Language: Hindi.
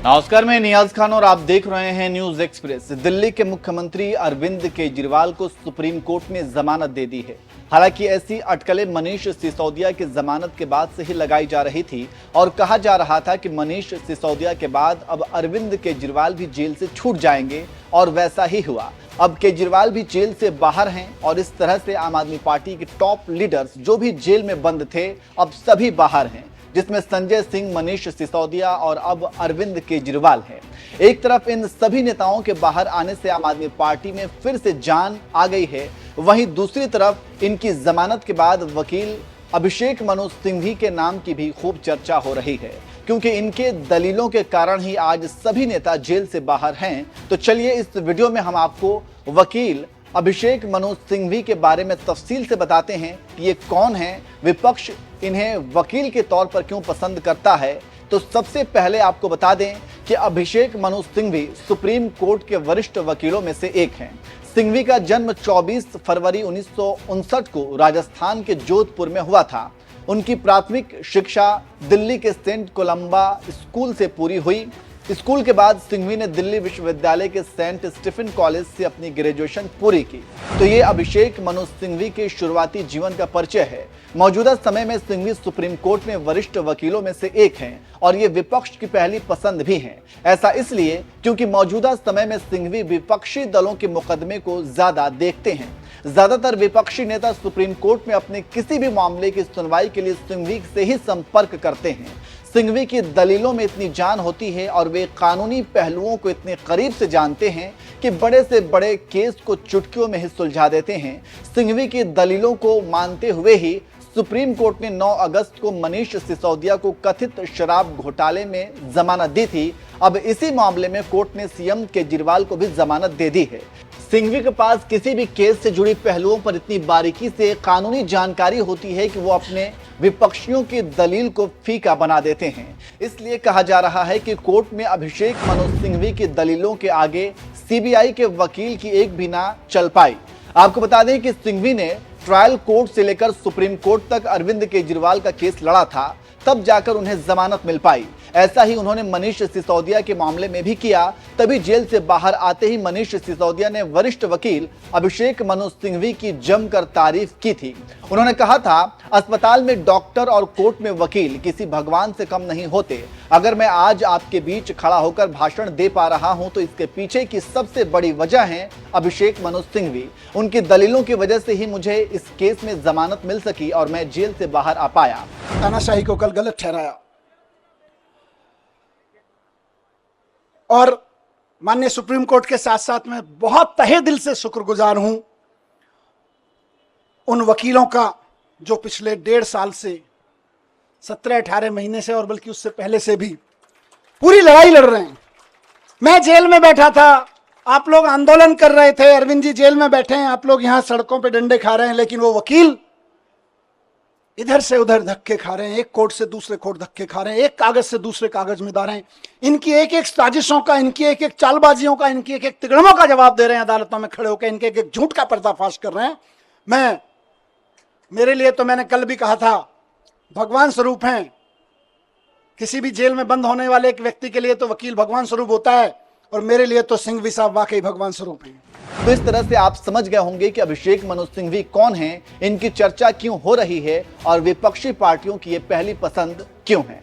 नमस्कार, मैं नियाज खान और आप देख रहे हैं न्यूज एक्सप्रेस। दिल्ली के मुख्यमंत्री अरविंद केजरीवाल को सुप्रीम कोर्ट ने जमानत दे दी है। हालांकि ऐसी अटकलें मनीष सिसोदिया की जमानत के बाद से ही लगाई जा रही थी और कहा जा रहा था कि मनीष सिसोदिया के बाद अब अरविंद केजरीवाल भी जेल से छूट जाएंगे और वैसा ही हुआ। अब केजरीवाल भी जेल से बाहर हैं और इस तरह से आम आदमी पार्टी के टॉप लीडर्स जो भी जेल में बंद थे अब सभी बाहर हैं, जिसमें संजय सिंह, मनीष सिसोदिया और अब अरविंद केजरीवाल है। एक तरफ इन सभी नेताओं के बाहर आने से आम आदमी पार्टी में फिर से जान आ गई है, वहीं दूसरी तरफ इनकी जमानत के बाद वकील अभिषेक मनु सिंघवी के नाम की भी खूब चर्चा हो रही है, क्योंकि इनके दलीलों के कारण ही आज सभी नेता जेल से बाहर हैं। तो चलिए इस वीडियो में हम आपको वकील अभिषेक मनु सिंघवी के बारे में तफसील से बताते हैं कि ये कौन है, विपक्ष इन्हें वकील के तौर पर क्यों पसंद करता है। तो सबसे पहले आपको बता दें कि अभिषेक मनु सिंघवी सुप्रीम कोर्ट के वरिष्ठ वकीलों में से एक हैं। सिंघवी का जन्म 24 फरवरी 1959 को राजस्थान के जोधपुर में हुआ था। उनकी प्राथमिक शिक्षा दिल्ली के सेंट कोलंबा स्कूल से पूरी हुई। स्कूल के बाद सिंघवी ने दिल्ली विश्वविद्यालय के सेंट स्टीफन कॉलेज से अपनी ग्रेजुएशन पूरी की। तो ये अभिषेक मनु सिंघवी के शुरुआती जीवन का परिचय है। मौजूदा समय में सिंघवी सुप्रीम कोर्ट में वरिष्ठ वकीलों में से एक हैं और ये विपक्ष की पहली पसंद भी हैं। ऐसा इसलिए क्योंकि मौजूदा समय में सिंघवी विपक्षी दलों के मुकदमे को ज्यादा देखते हैं। ज्यादातर विपक्षी नेता सुप्रीम कोर्ट में अपने किसी भी मामले की सुनवाई के लिए सिंघवी से ही संपर्क करते हैं। सिंघवी की दलीलों में इतनी जान होती है और वे कानूनी पहलुओं को इतने करीब से जानते हैं कि बड़े से बड़े केस को चुटकियों में ही सुलझा देते हैं। सिंघवी की दलीलों को मानते हुए ही सुप्रीम कोर्ट ने 9 अगस्त को मनीष सिसोदिया को कथित शराब घोटाले में जमानत दी थी। अब इसी मामले में कोर्ट ने सीएम केजरीवाल को भी जमानत दे दी है। सिंघवी के पास किसी भी केस से जुड़ी पहलुओं पर इतनी बारीकी से कानूनी जानकारी होती है कि वो अपने विपक्षियों की दलील को फीका बना देते हैं। इसलिए कहा जा रहा है कि कोर्ट में अभिषेक मनु सिंघवी की दलीलों के आगे सीबीआई के वकील की एक भी ना चल पाई। आपको बता दें कि सिंघवी ने ट्रायल कोर्ट से लेकर सुप्रीम कोर्ट तक अरविंद केजरीवाल का केस लड़ा था, तब जाकर उन्हें जमानत मिल पाई। ऐसा ही उन्होंने मनीष सिसोदिया के मामले में भी किया। तभी जेल से बाहर आते ही मनीष सिसोदिया ने वरिष्ठ वकील अभिषेक मनु सिंघवी की जमकर तारीफ की थी। उन्होंने कहा था, अस्पताल में डॉक्टर और कोर्ट में वकील किसी भगवान से कम नहीं होते। अगर मैं आज आपके बीच खड़ा होकर भाषण दे पा रहा हूं तो इसके पीछे की सबसे बड़ी वजह है अभिषेक मनु सिंघवी। उनकी दलीलों की वजह से ही मुझे इस केस में जमानत मिल सकी और मैं जेल से बाहर आ पाया। तानाशाही को कल गलत ठहराया और माननीय सुप्रीम कोर्ट के साथ साथ मैं बहुत तहे दिल से शुक्रगुजार हूं उन वकीलों का जो पिछले 1.5 साल से 17-18 महीने से और बल्कि उससे पहले से भी पूरी लड़ाई लड़ रहे हैं। मैं जेल में बैठा था, आप लोग आंदोलन कर रहे थे, अरविंद जी जेल में बैठे हैं, आप लोग यहां सड़कों पे डंडे खा रहे हैं, लेकिन वो वकील इधर से उधर धक्के खा रहे हैं, एक कोर्ट से दूसरे कोर्ट धक्के खा रहे हैं, एक कागज से दूसरे कागज में जा रहे हैं। इनकी एक एक साजिशों का, इनकी एक एक चालबाजियों का, इनकी एक एक तिगड़मों का जवाब दे रहे हैं अदालतों में खड़े होकर, इनके एक एक झूठ का पर्दाफाश कर रहे हैं। मेरे लिए तो मैंने कल भी कहा था, भगवान स्वरूप हैं। किसी भी जेल में बंद होने वाले एक व्यक्ति के लिए तो वकील भगवान स्वरूप होता है और मेरे लिए तो सिंघवी साहब वाकई भगवान स्वरूप हैं। तो इस तरह से आप समझ गए होंगे कि अभिषेक मनु सिंघवी कौन हैं, इनकी चर्चा क्यों हो रही है और विपक्षी पार्टियों की ये पहली पसंद क्यों है।